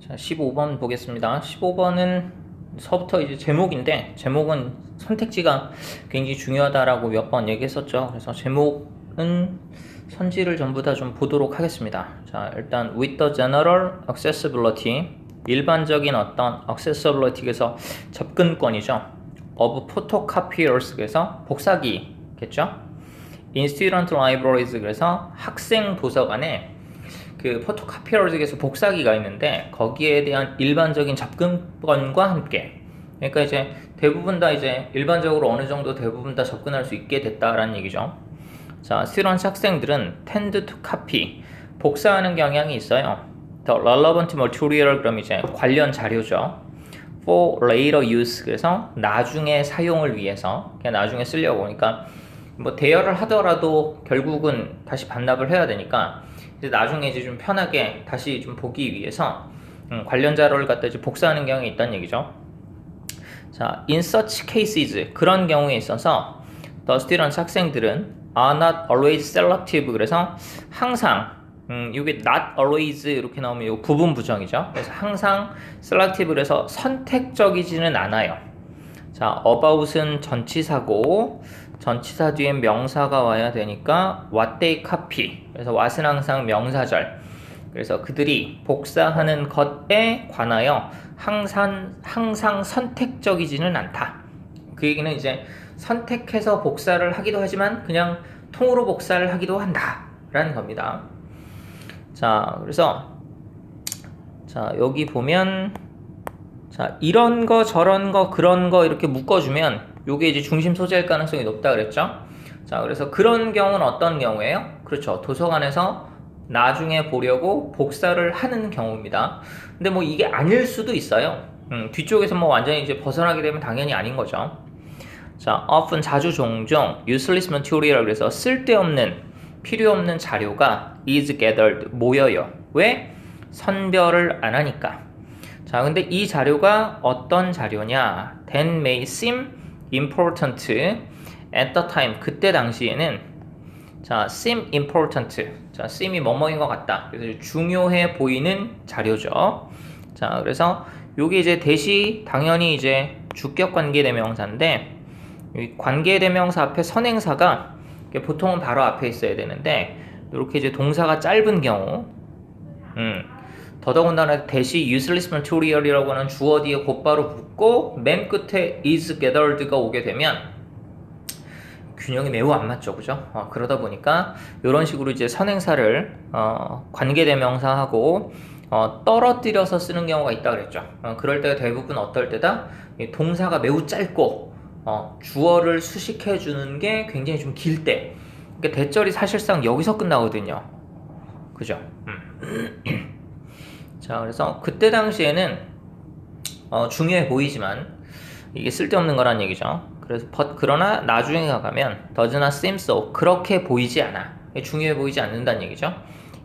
자, 15번 보겠습니다. 15번은 서부터 이제 제목인데, 제목은 선택지가 굉장히 중요하다라고 몇 번 얘기했었죠. 그래서 제목은 선지를 전부 다 좀 보도록 하겠습니다. 자, 일단 with the general accessibility, 일반적인 어떤 accessibility에서 접근권이죠. of photocopiers, 그래서 복사기겠죠. in student libraries, 그래서 학생 도서관에 그 포토카피어즈에서 복사기가 있는데 거기에 대한 일반적인 접근권과 함께, 그러니까 이제 대부분 다 이제 일반적으로 어느 정도 대부분 다 접근할 수 있게 됐다라는 얘기죠. 자, 스튜던트 학생들은 tend to copy, 복사하는 경향이 있어요. The relevant material, 그럼 이제 관련 자료죠. for later use, 그래서 나중에 사용을 위해서, 그냥 나중에 쓰려고. 그러니까 뭐 대여를 하더라도 결국은 다시 반납을 해야 되니까 이제 나중에 이제 좀 편하게 다시 좀 보기 위해서 관련 자료를 갖다 이제 복사하는 경향이 있다는 얘기죠. 자, in such cases, 그런 경우에 있어서 the students, 학생들은 are not always selective, 그래서 항상 이게 not always 이렇게 나오면 이 부분 부정이죠. 그래서 항상 selective, 그래서 선택적이지는 않아요. 자, about은 전치사고 전치사 뒤엔 명사가 와야 되니까 what they copy, 그래서 what은 항상 명사절, 그래서 그들이 복사하는 것에 관하여 항상 선택적이지는 않다. 그 얘기는 이제 선택해서 복사를 하기도 하지만 그냥 통으로 복사를 하기도 한다 라는 겁니다. 자, 그래서 자, 여기 보면 자, 이런 거 저런 거 그런 거 이렇게 묶어주면 요게 이제 중심 소재일 가능성이 높다 그랬죠. 자, 그래서 그런 경우는 어떤 경우예요? 그렇죠, 도서관에서 나중에 보려고 복사를 하는 경우입니다. 근데 뭐 이게 아닐 수도 있어요. 뒤쪽에서 뭐 완전히 이제 벗어나게 되면 당연히 아닌 거죠. 자, often, 자주, 종종 useless material, 그래서 쓸데없는 필요 없는 자료가 is gathered, 모여요. 왜? 선별을 안 하니까. 자, 근데 이 자료가 어떤 자료냐? That may seem important at the time, 그때 당시에는, 자, seem important, 자, seem이 뭐뭐인 것 같다, 그래서 중요해 보이는 자료죠. 자, 그래서 요게 이제 대시 당연히 이제 주격 관계대명사인데, 이 관계대명사 앞에 선행사가 보통은 바로 앞에 있어야 되는데 이렇게 이제 동사가 짧은 경우, 더더군다나 대시 useless material이라고 하는 주어 뒤에 곧바로 붙고 맨 끝에 is gathered가 오게 되면 균형이 매우 안 맞죠, 그죠? 그러다 보니까 이런 식으로 이제 선행사를 관계대명사하고 떨어뜨려서 쓰는 경우가 있다 그랬죠. 그럴 때가 대부분 어떨 때다? 동사가 매우 짧고 주어를 수식해 주는 게 굉장히 좀 길 때, 그러니까 대절이 사실상 여기서 끝나거든요, 그죠? 자, 그래서 그때 당시에는 중요해 보이지만 이게 쓸데없는 거란 얘기죠. 그래서 그러나 나중에 가면 does not seem so, 그렇게 보이지 않아, 중요해 보이지 않는다는 얘기죠.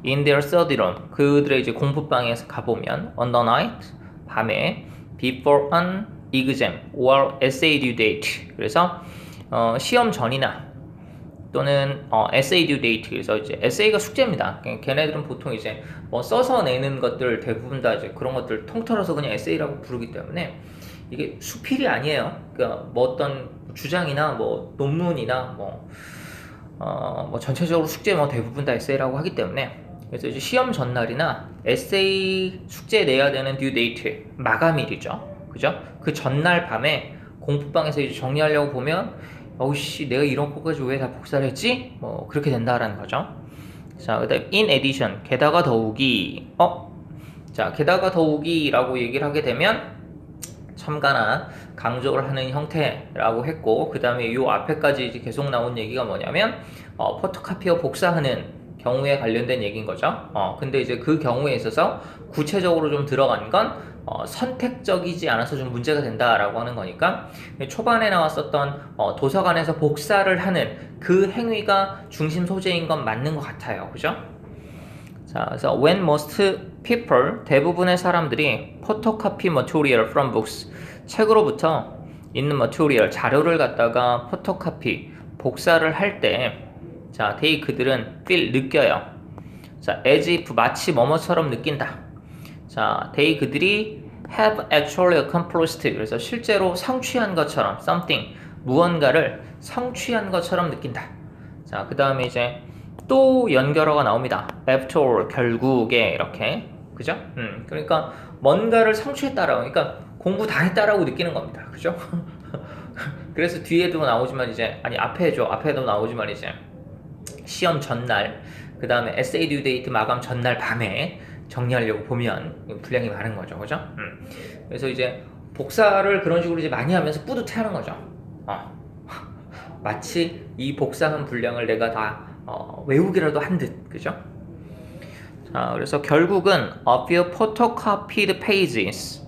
in their study room, 그들의 이제 공부방에서 가보면 on the night, 밤에 before an exam or essay due date, 그래서 시험 전이나 또는 essay due date, 그래서 이제 essay가 숙제입니다. 걔네들은 보통 이제 뭐 써서 내는 것들 대부분 다 이제 그런 것들 통틀어서 그냥 essay라고 부르기 때문에 이게 수필이 아니에요. 그러니까 뭐 어떤 주장이나 뭐 논문이나 뭐 전체적으로 숙제 뭐 대부분 다 essay라고 하기 때문에, 그래서 이제 시험 전날이나 에세이 숙제 내야 되는 due date, 마감일이죠, 그죠? 그 전날 밤에 공부방에서 이제 정리하려고 보면 어우씨, 내가 이런 거까지 왜 다 복사를 했지? 뭐 그렇게 된다라는 거죠. 자, 그다음 in addition, 게다가 더욱이, 자, 게다가 더욱이라고 얘기를 하게 되면 첨가나 강조를 하는 형태라고 했고, 그 다음에 요 앞에까지 이제 계속 나온 얘기가 뭐냐면 포토카피어 복사하는 경우에 관련된 얘기인 거죠. 근데 이제 그 경우에 있어서 구체적으로 좀 들어간 건 선택적이지 않아서 좀 문제가 된다라고 하는 거니까, 초반에 나왔었던 도서관에서 복사를 하는 그 행위가 중심 소재인 건 맞는 것 같아요, 그죠? 자, 그래서 when most people, 대부분의 사람들이 photocopy material from books, 책으로부터 있는 material, 자료를 갖다가 photocopy, 복사를 할 때, 자, 그들은 feel, 느껴요. 자, as if, 마치 뭐뭐처럼 느낀다. 자, they 그들이 have actually accomplished. 그래서 실제로 성취한 것처럼 something 무언가를 성취한 것처럼 느낀다. 자, 그 다음에 이제 또 연결어가 나옵니다. after all 결국에 이렇게 그죠? 그러니까 뭔가를 성취했다라고 그러니까 공부 다 했다라고 느끼는 겁니다. 그죠? 그래서 뒤에도 나오지만 이제 아니 앞에도 나오지만 이제 시험 전날 그 다음에 에세이 듀 데이트 마감 전날 밤에 정리하려고 보면 분량이 많은 거죠. 그죠? 그래서 이제 복사를 그런 식으로 이제 많이 하면서 뿌듯해하는 거죠. 마치 이 복사한 분량을 내가 다 외우기라도 한 듯. 그죠? 자, 그래서 결국은 a few photocopied pages.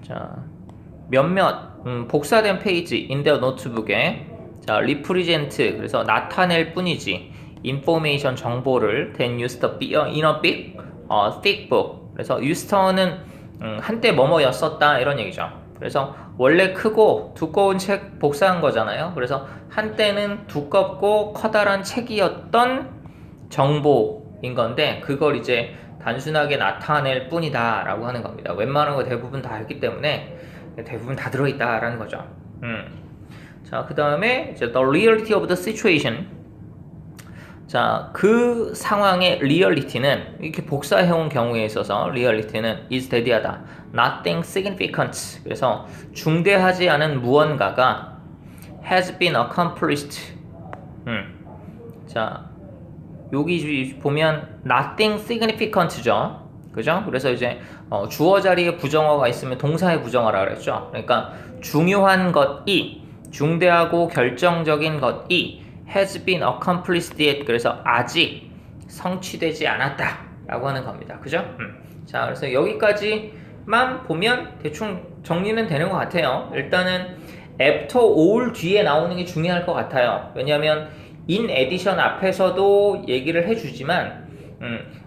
자, 몇몇 복사된 페이지 in the notebook에 자, represent 그래서 나타낼 뿐이지 information 정보를 then used in a big thick book. 그래서 used는 한때 뭐뭐였었다 이런 얘기죠. 그래서 원래 크고 두꺼운 책 복사한 거잖아요. 그래서 한때는 두껍고 커다란 책이었던 정보인 건데 그걸 이제 단순하게 나타낼 뿐이다 라고 하는 겁니다. 웬만한 거 대부분 다 했기 때문에 대부분 다 들어있다 라는 거죠. 자, 그 다음에 the reality of the situation. 자, 그 상황의 리얼리티는 이렇게 복사해온 경우에 있어서 리얼리티는 is 대디하다. Nothing significant. 그래서 중대하지 않은 무언가가 has been accomplished. 자, 여기 보면 nothing significant죠. 그죠? 그래서 이제 주어 자리에 부정어가 있으면 동사의 부정어라 그랬죠. 그러니까 중요한 것이 중대하고 결정적인 것이 has been accomplished yet. 그래서 아직 성취되지 않았다 라고 하는 겁니다. 그죠? 자, 그래서 여기까지만 보면 대충 정리는 되는 것 같아요. 일단은 after all 뒤에 나오는 게 중요할 것 같아요. 왜냐하면 in addition 앞에서도 얘기를 해주지만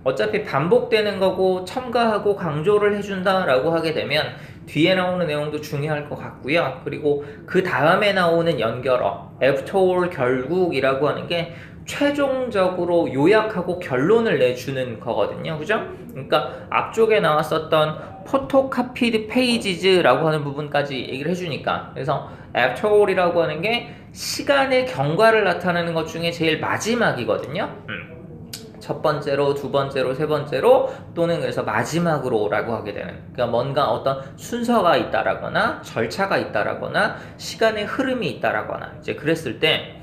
어차피 반복되는 거고 첨가하고 강조를 해준다 라고 하게 되면 뒤에 나오는 내용도 중요할 것 같고요. 그리고 그 다음에 나오는 연결어 after all 결국이라고 하는 게 최종적으로 요약하고 결론을 내주는 거거든요. 그죠? 그러니까 앞쪽에 나왔었던 photocopied pages라고 하는 부분까지 얘기를 해주니까 그래서 after all이라고 하는 게 시간의 경과를 나타내는 것 중에 제일 마지막이거든요. 첫 번째로, 두 번째로, 세 번째로 또는 그래서 마지막으로라고 하게 되는 그러니까 뭔가 어떤 순서가 있다라거나 절차가 있다라거나 시간의 흐름이 있다라거나 이제 그랬을 때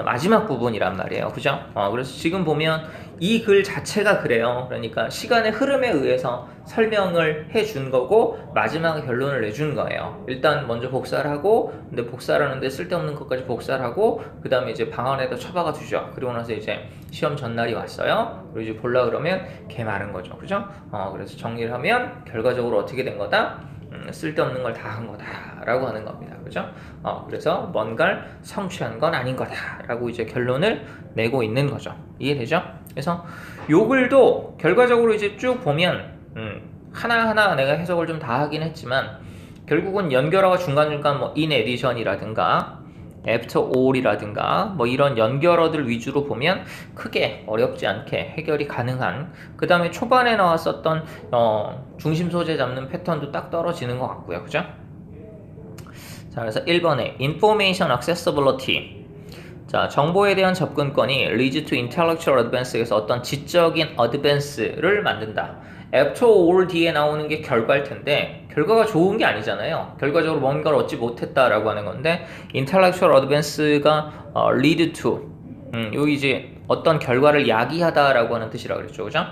마지막 부분이란 말이에요. 그죠? 그래서 지금 보면 이 글 자체가 그래요. 그러니까 시간의 흐름에 의해서 설명을 해준 거고 마지막에 결론을 내준 거예요. 일단 먼저 복사를 하고 근데 복사를 하는데 쓸데없는 것까지 복사를 하고 그 다음에 이제 방 안에다 처박아 두죠. 그리고 나서 이제 시험 전날이 왔어요. 그리고 이제 보려 그러면 개 많은 거죠. 그죠? 그래서 정리를 하면 결과적으로 어떻게 된 거다? 쓸데없는 걸 다 한 거다 라고 하는 겁니다. 그죠? 그래서 뭔가를 성취한 건 아닌 거다 라고 이제 결론을 내고 있는 거죠. 이해되죠? 그래서 요 글도 결과적으로 이제 쭉 보면 하나하나 내가 해석을 좀 다 하긴 했지만 결국은 연결어가 중간중간 뭐 in addition이라든가 after all이라든가 뭐 이런 연결어들 위주로 보면 크게 어렵지 않게 해결이 가능한 그 다음에 초반에 나왔었던 중심 소재 잡는 패턴도 딱 떨어지는 것 같고요. 그죠? 자, 그래서 1번에 information accessibility. 자, 정보에 대한 접근권이 leads to intellectual advance에서 어떤 지적인 advance를 만든다. after all 뒤에 나오는 게 결과일 텐데 결과가 좋은 게 아니잖아요. 결과적으로 뭔가를 얻지 못했다라고 하는 건데 intellectual advance가 lead to 여기 이제 어떤 결과를 야기하다라고 하는 뜻이라고 그랬죠. 그죠?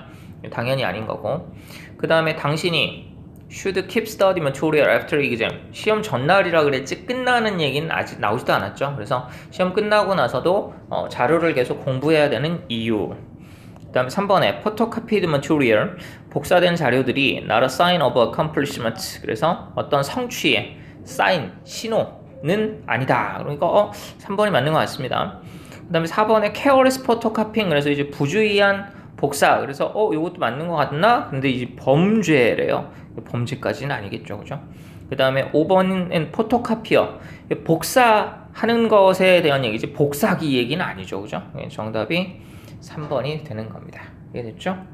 당연히 아닌 거고 그 다음에 당신이 should keep study material after exam. 시험 전날이라 그랬지 끝나는 얘기는 아직 나오지도 않았죠. 그래서 시험 끝나고 나서도 자료를 계속 공부해야 되는 이유. 그 다음에 3번에 photocopied material. 복사된 자료들이 not a sign of accomplishment. 그래서 어떤 성취의 sign, 신호는 아니다. 그러니까 3번이 맞는 것 같습니다. 그 다음에 4번에 careless photocopying. 그래서 이제 부주의한 복사. 그래서 이것도 맞는 것 같나? 근데 이제 범죄래요. 범죄까지는 아니겠죠. 그죠? 그 다음에 5번은 포토카피어. 복사하는 것에 대한 얘기지 복사기 얘기는 아니죠. 그죠? 정답이 3번이 되는 겁니다. 이해됐죠?